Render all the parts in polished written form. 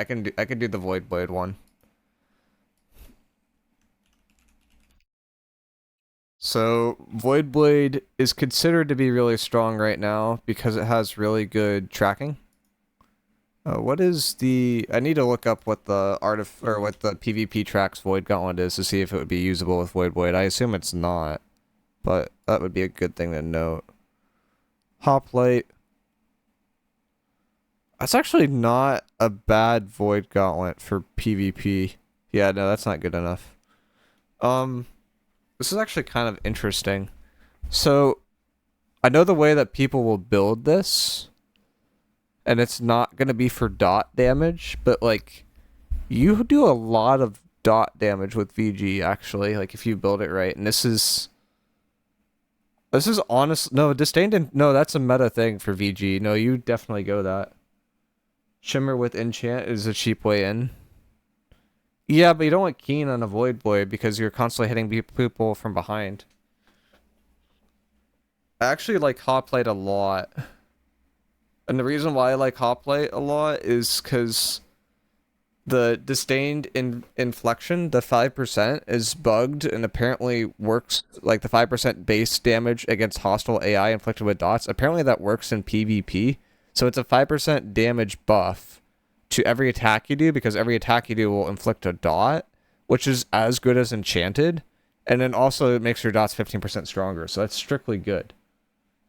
I can do the Voidblade one. So Voidblade is considered to be really strong right now because it has really good tracking. What is the? I need to look up what the or what the PvP tracks Void Gauntlet is to see if it would be usable with Voidblade. I assume it's not, but that would be a good thing to note. Hoplite. That's actually not a bad Void Gauntlet for PvP. Yeah, no, that's not good enough. This is actually kind of interesting. So, I know the way that people will build this, and it's not going to be for dot damage, but like, you do a lot of dot damage with VG, actually, like if you build it right, and this is honest, no, Disdained, no, that's a meta thing for VG, no, you definitely go that. Shimmer with Enchant is a cheap way in. Yeah, but you don't want Keen on a Voidblade because you're constantly hitting people from behind. I actually like Hoplite a lot. And the reason why I like Hoplite a lot is because the Disdained inflection, the 5%, is bugged and apparently works, like the 5% base damage against hostile AI inflicted with dots. Apparently that works in PvP. So it's a 5% damage buff to every attack you do, because every attack you do will inflict a dot, which is as good as Enchanted. And then also it makes your dots 15% stronger, so that's strictly good.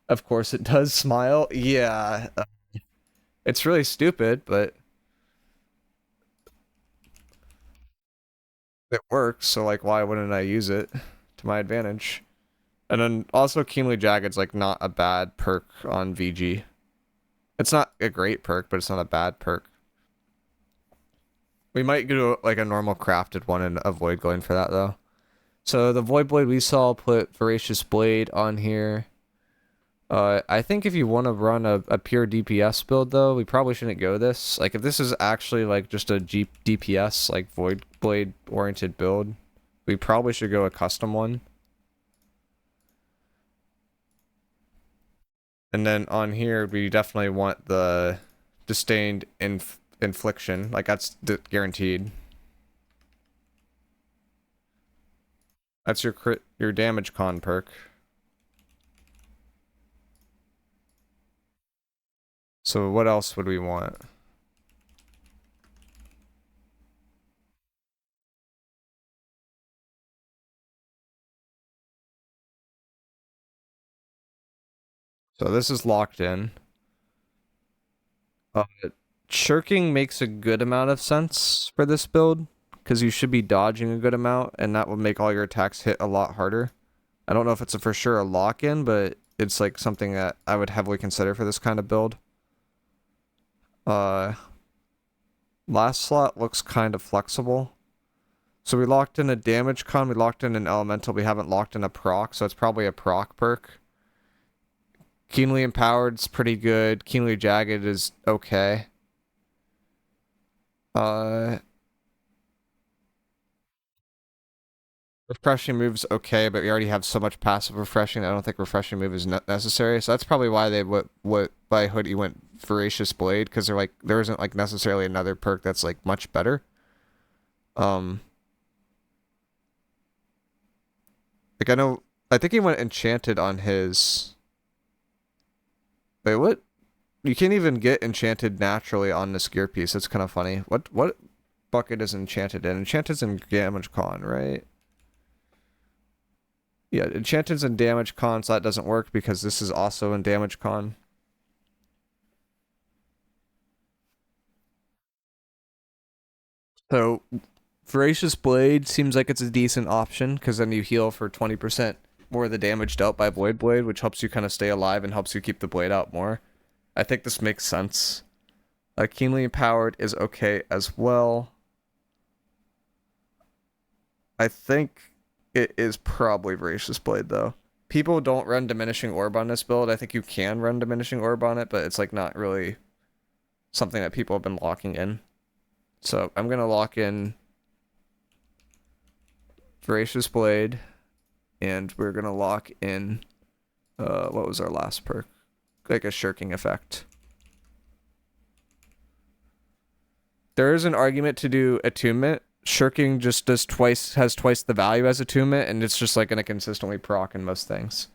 Of course it does smile. Yeah. It's really stupid, but it works, so like why wouldn't I use it to my advantage? And then also Keenly Jagged's like not a bad perk on VG. It's not a great perk, but it's not a bad perk. We might do like a normal crafted one and avoid going for that though. So the Voidblade we saw put Voracious Blade on here. I think if you want to run a pure DPS build though, we probably shouldn't go this. Like if this is actually like just a DPS like Voidblade oriented build, we probably should go a custom one. And then on here, we definitely want the Disdained Infliction. Like, that's guaranteed. That's your damage con perk. So what else would we want? So this is locked in. Uh, Shirking makes a good amount of sense for this build, because you should be dodging a good amount, and that will make all your attacks hit a lot harder. I don't know if it's for sure a lock-in, but it's like something that I would heavily consider for this kind of build. Last slot looks kind of flexible. So we locked in a damage con, we locked in an elemental, we haven't locked in a proc, so it's probably a proc perk. Keenly Empowered's pretty good. Keenly Jagged is okay. Refreshing move's okay, but we already have so much passive refreshing, I don't think refreshing move is necessary. So that's probably why they by Hoodie went Voracious Blade, because they're like there isn't like necessarily another perk that's like much better. Like I think he went Enchanted on his. Wait, what? You can't even get Enchanted naturally on this gear piece. That's kind of funny. What bucket is Enchanted in? Enchanted's in damage con, right? Yeah, Enchanted's in damage con, so that doesn't work because this is also in damage con. So, Voracious Blade seems like it's a decent option, because then you heal for 20% more of the damage dealt by Voidblade, which helps you kind of stay alive and helps you keep the blade out more. I think this makes sense. Keenly Empowered is okay as well. I think it is probably Voracious Blade, though. People don't run Diminishing Orb on this build. I think you can run Diminishing Orb on it, but it's like not really something that people have been locking in. So I'm going to lock in Voracious Blade, and we're going to lock in, what was our last perk? Like a Shirking effect. There is an argument to do attunement. Shirking just has twice the value as attunement, and it's just like gonna consistently proc in most things.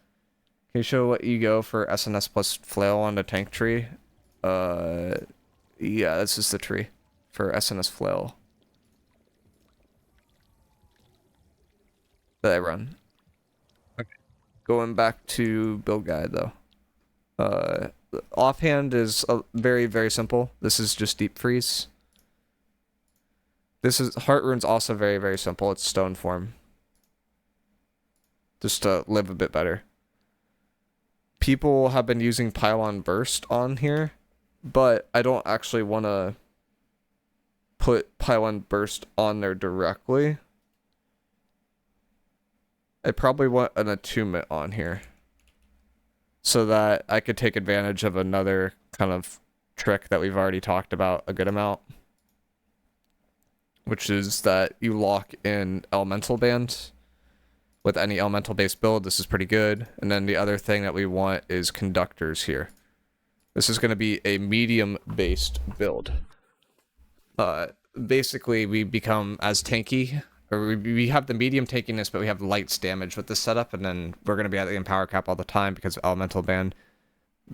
Can you show what you go for SNS plus flail on the tank tree? Yeah, this is the tree for SNS flail that I run. Okay. Going back to build guide though. Offhand is very, very simple. This is just deep freeze. This is Heart Rune's also very, very simple. It's stone form. Just to live a bit better. People have been using Pylon Burst on here, but I don't actually want to put Pylon Burst on there directly. I probably want an attunement on here so that I could take advantage of another kind of trick that we've already talked about a good amount, which is that you lock in elemental band. With any elemental based build, this is pretty good. And then the other thing that we want is conductors here. This is going to be a medium based build. Basically we become as tanky, or we have the medium tankiness, but we have lights damage with this setup, and then we're going to be at the empower cap all the time because of elemental band.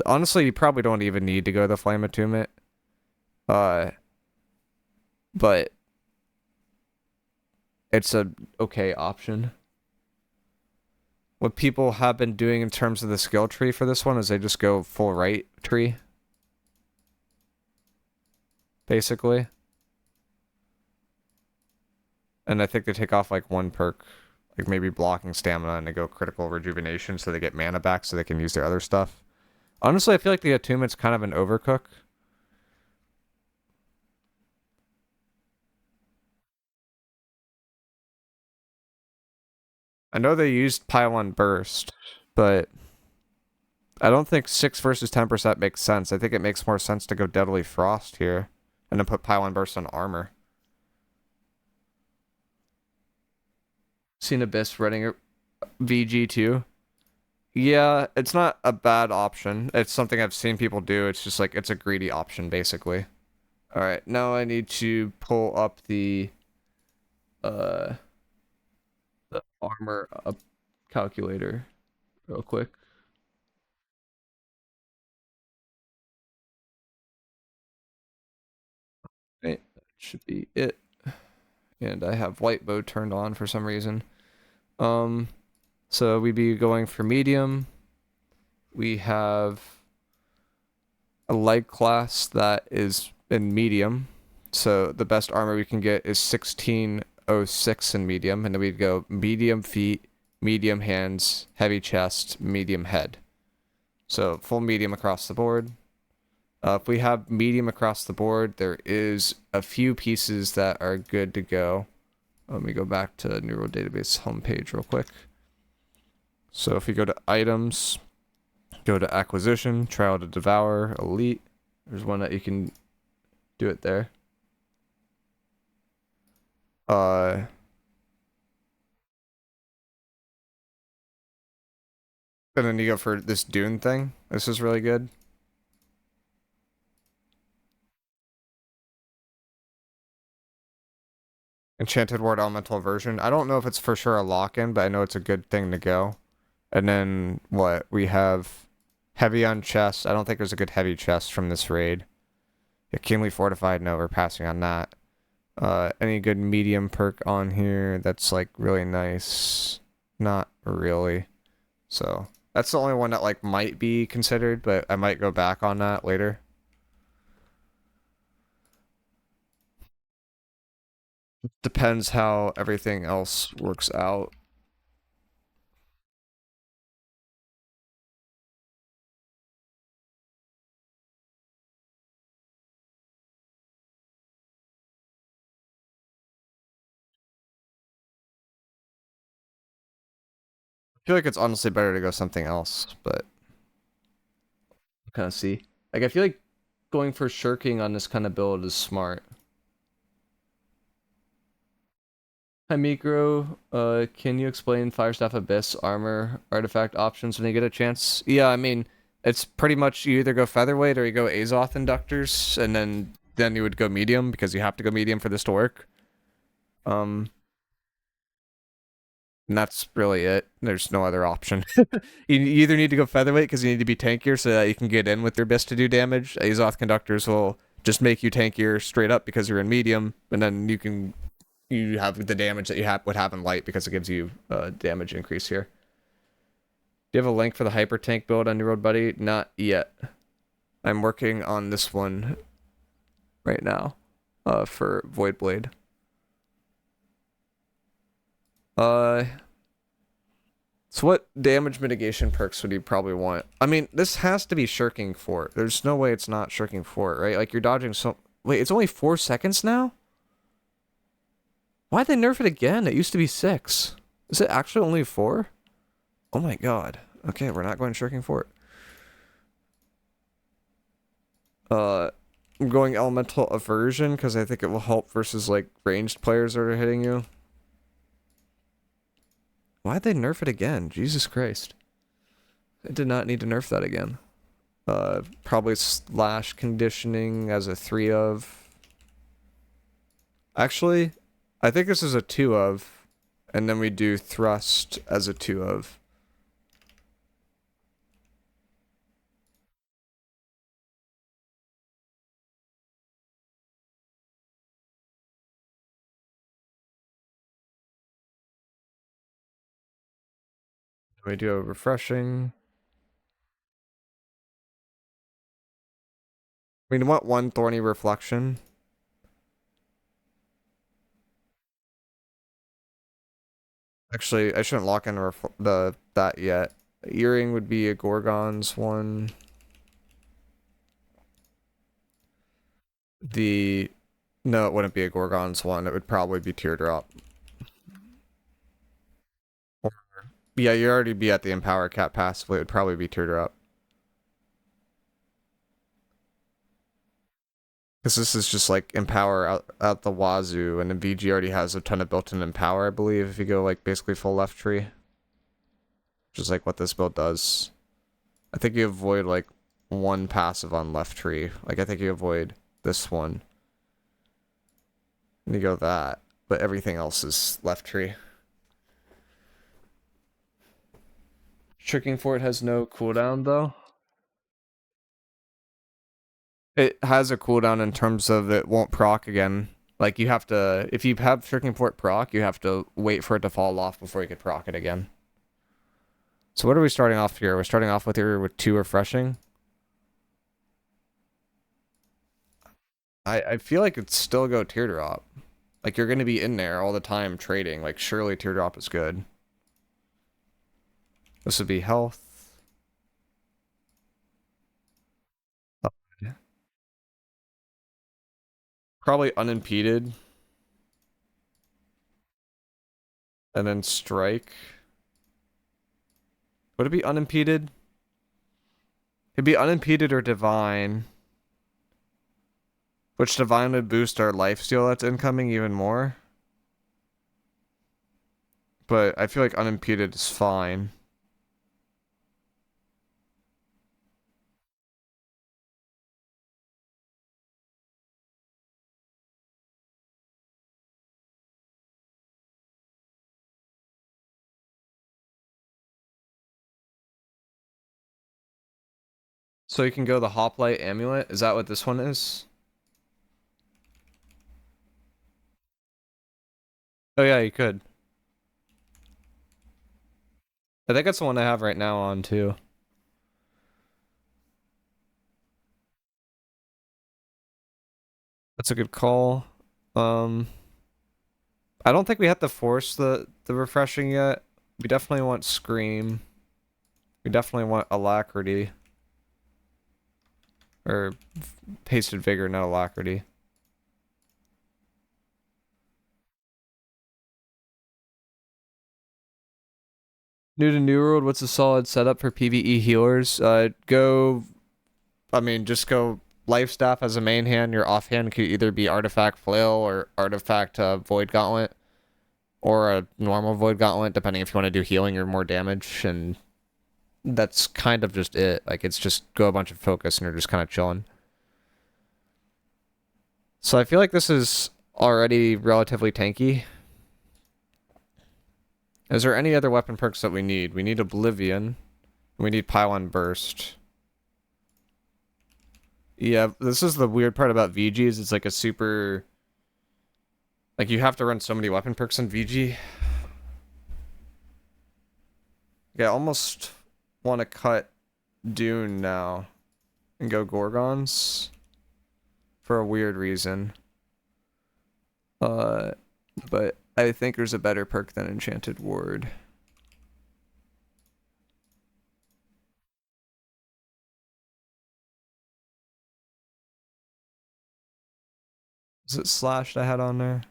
Honestly, you probably don't even need to go to the flame attunement. But it's a okay option. What people have been doing in terms of the skill tree for this one is they just go full right tree. Basically. And I think they take off like one perk, like maybe blocking stamina, and they go critical rejuvenation so they get mana back so they can use their other stuff. Honestly, I feel like the attunement's kind of an overcook. I know they used Pylon Burst, but I don't think 6 versus 10% makes sense. I think it makes more sense to go Deadly Frost here and then put Pylon Burst on armor. Seen Abyss running a VG2. Yeah, it's not a bad option. It's something I've seen people do. It's just like, it's a greedy option, basically. Alright, now I need to pull up the armor up calculator real quick. Right, that should be it. And I have light mode turned on for some reason. So we'd be going for medium. We have a leg class that is in medium. So the best armor we can get is 1606 in medium. And then we'd go medium feet, medium hands, heavy chest, medium head. So full medium across the board. If we have medium across the board, there is a few pieces that are good to go. Let me go back to Neural Database homepage real quick. So if we go to items, go to acquisition, trial to devour, elite. There's one that you can do it there. And then you go for this Dune thing. This is really good. Enchanted Ward Elemental version. I don't know if it's for sure a lock-in, but I know it's a good thing to go. And then what? We have heavy on chest. I don't think there's a good heavy chest from this raid. Yeah, Keenly Fortified, no, we're passing on that. Any good medium perk on here that's like really nice? Not really. So that's the only one that like might be considered, but I might go back on that later. Depends how everything else works out. I feel like it's honestly better to go something else, but kind of see. Like I feel like going for shirking on this kind of build is smart. Hi miicrow, can you explain Firestaff Abyss armor artifact options when you get a chance? Yeah, I mean, it's pretty much you either go featherweight or you go Azoth inductors, and then then you would go medium because you have to go medium for this to work. And that's really it. There's no other option. You either need to go featherweight because you need to be tankier so that you can get in with your best to do damage. Azoth conductors will just make you tankier straight up because you're in medium, and then you have the damage that you would have in light because it gives you damage increase here. Do you have a link for the hyper tank build on your road, buddy? Not yet. I'm working on this one right now for Voidblade. So what damage mitigation perks would you probably want? I mean, this has to be shirking fort. There's no way it's not shirking fort, right? Like, you're dodging so... Wait, it's only 4 seconds now? Why'd they nerf it again? It used to be 6. Is it actually only 4? Oh my god. Okay, we're not going shirking fort. I'm going elemental aversion because I think it will help versus, like, ranged players that are hitting you. Why'd they nerf it again? Jesus Christ. I did not need to nerf that again. Probably slash conditioning as a 3 of. Actually, I think this is a 2 of. And then we do thrust as a 2 of. We do a refreshing. We want 1 thorny reflection. Actually, I shouldn't lock in that yet. Earring would be a Gorgon's one. No, it wouldn't be a Gorgon's one. It would probably be Teardrop. Or, yeah, you already be at the Empower cap passively. It would probably be Teardrop. Because this is just like Empower out the wazoo, and then VG already has a ton of built-in Empower, I believe, if you go like basically full left tree. Which is like what this build does. I think you avoid like 1 passive on left tree. Like I think you avoid this one. And you go that. But everything else is left tree. Tricking Fort has no cooldown though. It has a cooldown in terms of it won't proc again. Like you have to, if you have Tricking Fort proc, you have to wait for it to fall off before you could proc it again. So what are we starting off here? We're starting off with here with 2 refreshing. I feel like it'd still go Teardrop. Like you're gonna be in there all the time trading. Like surely Teardrop is good. This would be health. Yeah. Probably unimpeded. And then strike. Would it be unimpeded? It'd be unimpeded or divine. Which divine would boost our lifesteal that's incoming even more. But I feel like unimpeded is fine. So you can go the Hoplite Amulet. Is that what this one is? Oh yeah, you could. I think that's the one I have right now on too. That's a good call. I don't think we have to force the refreshing yet. We definitely want Scream. We definitely want Alacrity. Or Hasted Vigor, not Alacrity. New to New World, what's a solid setup for PvE healers? Just go Life Staff as a main hand. Your offhand could either be Artifact Flail or Artifact Void Gauntlet. Or a normal Void Gauntlet, depending if you want to do healing or more damage. And that's kind of just it. Like, it's just go a bunch of focus and you're just kind of chilling. So I feel like this is already relatively tanky. Is there any other weapon perks that we need? We need Oblivion. We need Pylon Burst. Yeah, this is the weird part about VGs. It's like a super... Like, you have to run so many weapon perks in VG. Yeah, I almost want to cut Dune now and go Gorgons for a weird reason. But I think there's a better perk than Enchanted Ward. Is it slashed I had on there?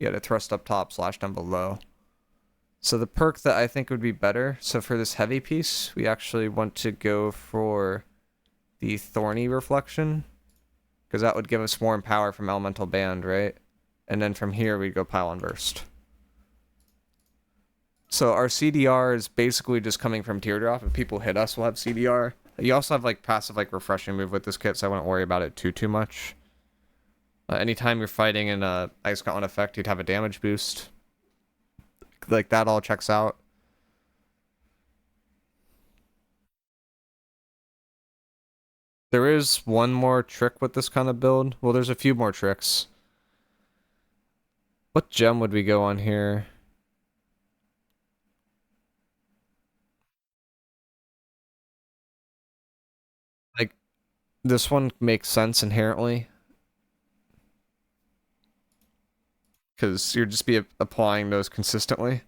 Yeah, to thrust up top, slash down below. So the perk that I think would be better, so for this heavy piece, we actually want to go for the Thorny Reflection, because that would give us more power from Elemental Band, right? And then from here, we'd go Pylon Burst. So our CDR is basically just coming from Teardrop. If people hit us, we'll have CDR. You also have like passive like refreshing move with this kit, so I wouldn't worry about it too much. Anytime you're fighting in a Ice Gauntlet effect, you'd have a damage boost. Like that all checks out. There is one more trick with this kind of build. Well, there's a few more tricks. What gem would we go on here? Like, this one makes sense inherently. Because you'd just be applying those consistently.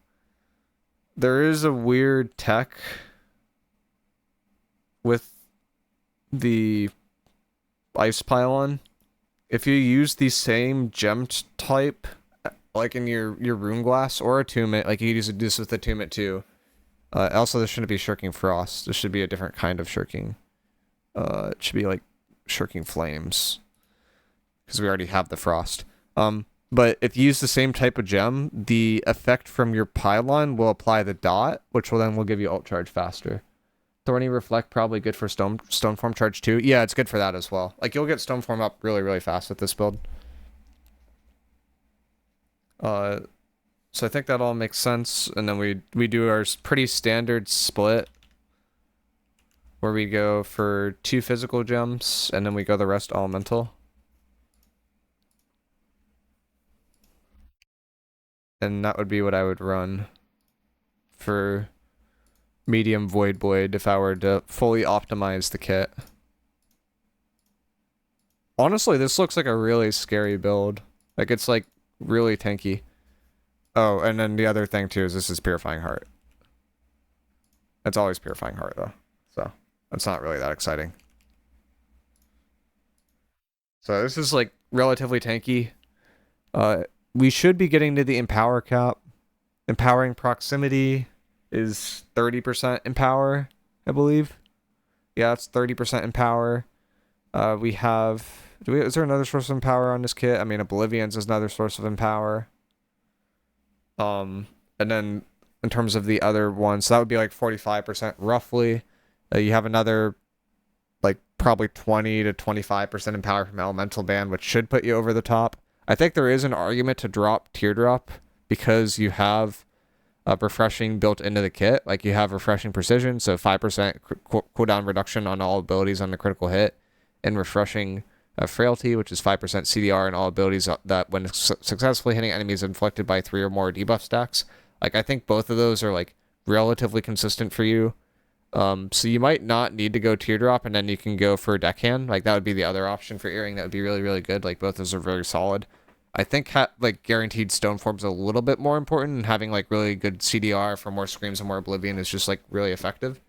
There is a weird tech with the Ice Pylon. If you use the same gem type, like in your Rune Glass or Attunement, like you could use this with Attunement too. Also, this shouldn't be Shirking Frost. This should be a different kind of Shirking. It should be like Shirking Flames. Because we already have the Frost. But if you use the same type of gem, the effect from your Pylon will apply the dot, which will give you ult charge faster. Thorny Reflect, probably good for Stoneform charge too. Yeah, it's good for that as well. Like, you'll get Stoneform up really, really fast with this build. So I think that all makes sense. And then we do our pretty standard split, where we go for 2 physical gems, and then we go the rest elemental. And that would be what I would run for medium Voidblade if I were to fully optimize the kit. Honestly, this looks like a really scary build. Like, it's like really tanky. Oh, and then the other thing too is this is Purifying Heart. It's always Purifying Heart though, so that's not really that exciting. So this is like relatively tanky. We should be getting to the Empower cap. Empowering Proximity is 30% Empower, I believe. Yeah, it's 30% Empower. We have... is there another source of Empower on this kit? I mean, Oblivion's is another source of Empower. And then in terms of the other ones, so that would be like 45% roughly. You have another like probably 20 to 25% Empower from Elemental Band, which should put you over the top. I think there is an argument to drop Teardrop because you have refreshing built into the kit. Like, you have refreshing precision, so 5% cooldown reduction on all abilities on the critical hit, and refreshing frailty, which is 5% CDR and all abilities that when successfully hitting enemies inflicted by 3 or more debuff stacks. Like, I think both of those are like relatively consistent for you. So you might not need to go Teardrop, and then you can go for Deckhand. Like, that would be the other option for Earring. That would be really, really good. Like, both those are very solid. I think like guaranteed stone form's a little bit more important, and having like really good CDR for more screams and more Oblivion is just like really effective.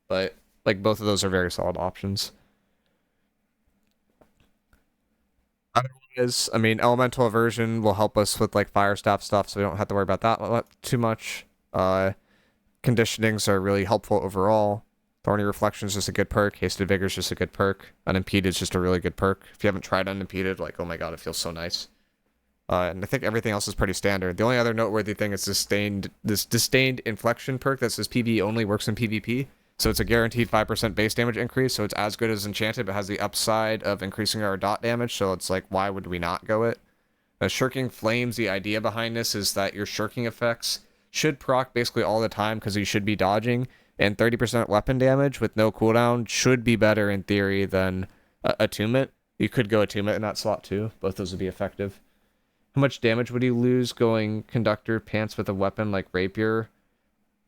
But like, both of those are very solid options. Otherwise, I mean, Elemental Aversion will help us with like Fire Staff stuff, so we don't have to worry about that too much. Conditionings are really helpful overall. Thorny Reflection is just a good perk. Hasted Vigor is just a good perk. Unimpeded is just a really good perk. If you haven't tried Unimpeded, like, oh my god, it feels so nice. And I think everything else is pretty standard. The only other noteworthy thing is this Disdained Inflection perk that says PvE only, works in PvP. So it's a guaranteed 5% base damage increase, so it's as good as Enchanted, but has the upside of increasing our dot damage, so it's like, why would we not go it? Shirking Flames, the idea behind this is that your shirking effects should proc basically all the time because you should be dodging, and 30% weapon damage with no cooldown should be better in theory than Attunement. You could go Attunement in that slot too. Both those would be effective. How much damage would you lose going Conductor Pants with a weapon like Rapier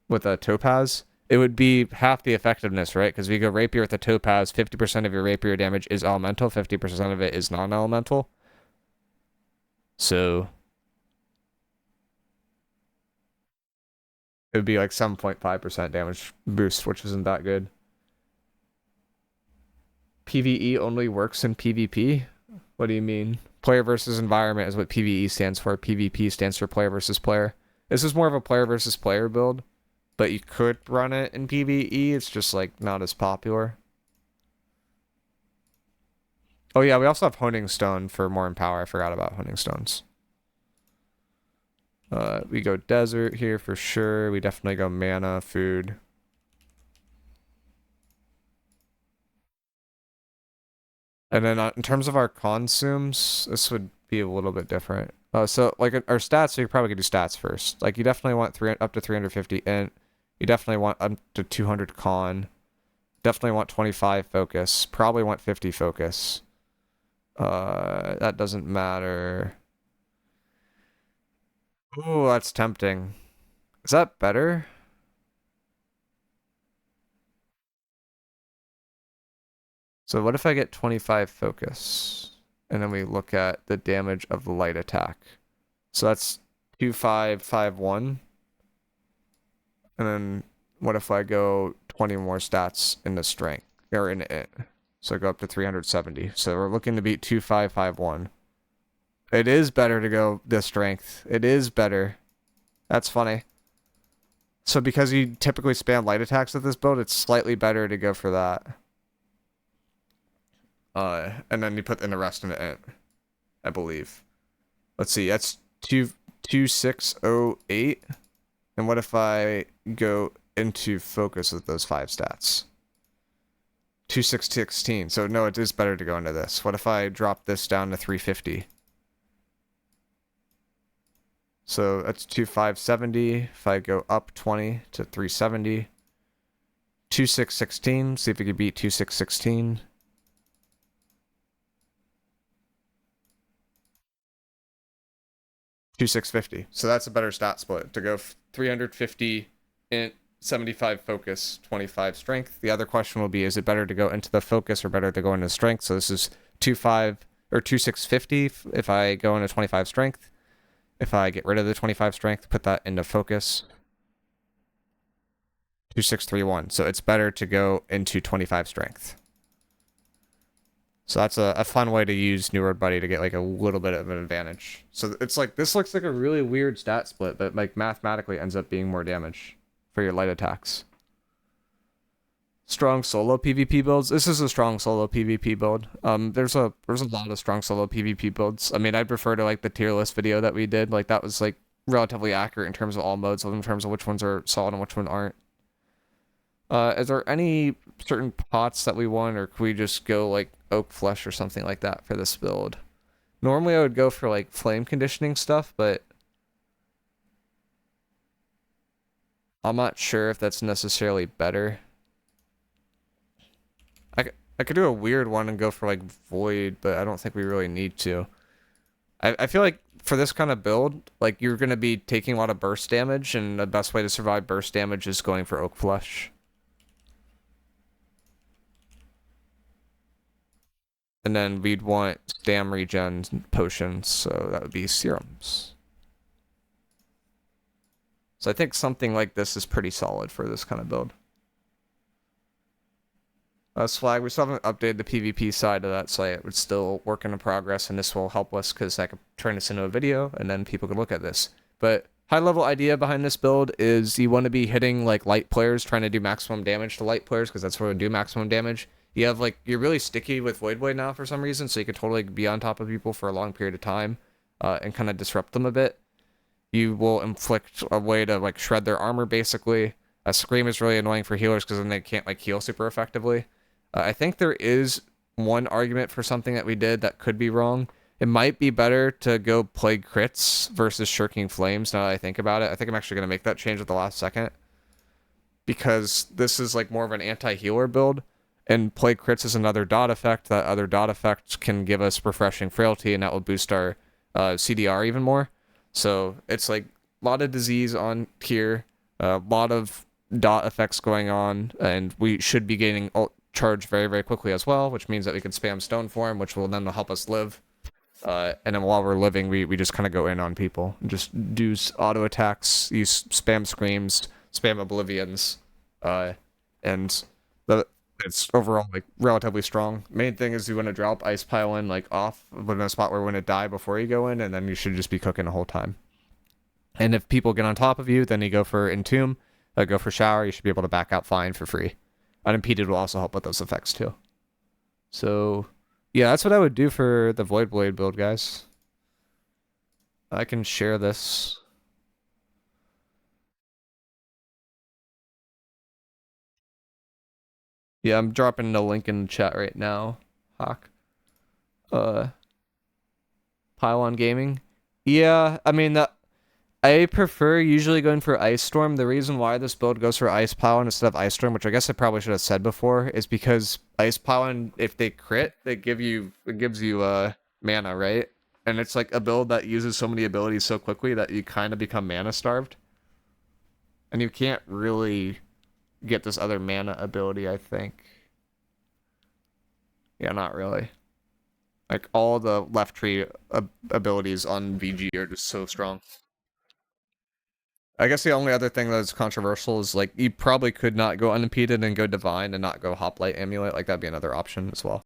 with a Topaz? It would be half the effectiveness, right? Because if you go Rapier with a Topaz, 50% of your Rapier damage is elemental, 50% of it is non-elemental. So it would be like 7.5% damage boost, which isn't that good. PvE only works in PvP? What do you mean? Player versus environment is what PvE stands for. PvP stands for player versus player. This is more of a player versus player build, but you could run it in PvE. It's just like not as popular. Oh yeah, we also have Honing Stone for more Empower. I forgot about Honing Stones. We go Desert here for sure. We definitely go Mana, Food. And then in terms of our consumes, this would be a little bit different. So like our stats, so you probably could do stats first. Like you definitely want up to 350 int. You definitely want up to 200 con. Definitely want 25 focus. Probably want 50 focus. That doesn't matter. Ooh, that's tempting. Is that better? So what if I get 25 focus? And then we look at the damage of the light attack. So that's 2551. And then what if I go 20 more stats in the strength or in it? So I go up to 370. So we're looking to beat 2551. It is better to go the strength. It is better. That's funny. So because you typically spam light attacks with this build, it's slightly better to go for that. And then you put in the rest in it, I believe. Let's see, that's 2608. And what if I go into focus with those 5 stats? 2616. So no, it is better to go into this. What if I drop this down to 350? So that's 2570. If I go up 20 to 370. 2616. See if we can beat 2616. 2650. So that's a better stat split to go 350 int, 75 focus, 25 strength. The other question will be, is it better to go into the focus or better to go into strength? So this is 25 or 2650 if I go into 25 strength. If I get rid of the 25 strength, put that into focus. 2631. So it's better to go into 25 strength. So that's a fun way to use New Road Buddy to get like a little bit of an advantage. So it's like, this looks like a really weird stat split, but like mathematically ends up being more damage for your light attacks. Strong solo PvP builds. This is a strong solo PvP build. There's a lot of strong solo PvP builds. I mean, I'd prefer to like the tier list video that we did. Like that was like relatively accurate in terms of all modes, in terms of which ones are solid and which ones aren't. Is there any certain pots that we want, or could we just go like Oak Flesh or something like that for this build? Normally I would go for like flame conditioning stuff, but I'm not sure if that's necessarily better. I could do a weird one and go for like Void, but I don't think we really need to. I feel like for this kind of build, like you're going to be taking a lot of burst damage, and the best way to survive burst damage is going for Oak Flesh. And then we'd want stam regen potions, so that would be serums. So I think something like this is pretty solid for this kind of build. Swag, we still haven't updated the PvP side of that site. It's still work in progress, and this will help us because I could turn this into a video, and then people can look at this. But high-level idea behind this build is you want to be hitting like light players, trying to do maximum damage to light players, because that's where we do maximum damage. You have like, you're really sticky with Voidblade now for some reason, so you can totally be on top of people for a long period of time and kind of disrupt them a bit. You will inflict a way to like shred their armor basically, Scream is really annoying for healers because then they can't like heal super effectively. I think there is one argument for something that we did that could be wrong. It might be better to go Plague Crits versus Shirking Flames now that I think about it. I think I'm actually going to make that change at the last second. Because this is like more of an anti-healer build. And Plague Crits is another dot effect. That other dot effect can give us Refreshing Frailty, and that will boost our CDR even more. So it's like a lot of disease on here. A lot of dot effects going on. And we should be gaining ult charge very, very quickly as well, which means that we can spam Stone Form, which will then help us live. And then while we're living, we just kind of go in on people. Just do auto attacks, use spam screams, spam oblivions, and it's overall like relatively strong. Main thing is you want to drop Ice Pile in like off in a spot where we're going to die before you go in, and then you should just be cooking the whole time. And if people get on top of you, then you go for Entomb, go for Shower. You should be able to back out fine for free. Unimpeded will also help with those effects too. So yeah, that's what I would do for the Voidblade build, guys. I can share this. Yeah, I'm dropping the link in the chat right now. Hawk. Uh, Pylon Gaming. Yeah, I mean, I prefer usually going for Ice Storm. The reason why this build goes for Ice Pylon instead of Ice Storm, which I guess I probably should have said before, is because Ice Pylon, if they crit, it gives you mana, right? And it's like a build that uses so many abilities so quickly that you kind of become mana starved. And you can't really get this other mana ability, I think. Yeah, not really. Like, all the left tree abilities on VG are just so strong. I guess the only other thing that's controversial is, like, you probably could not go unimpeded and go divine and not go hoplite amulet. Like, that'd be another option as well.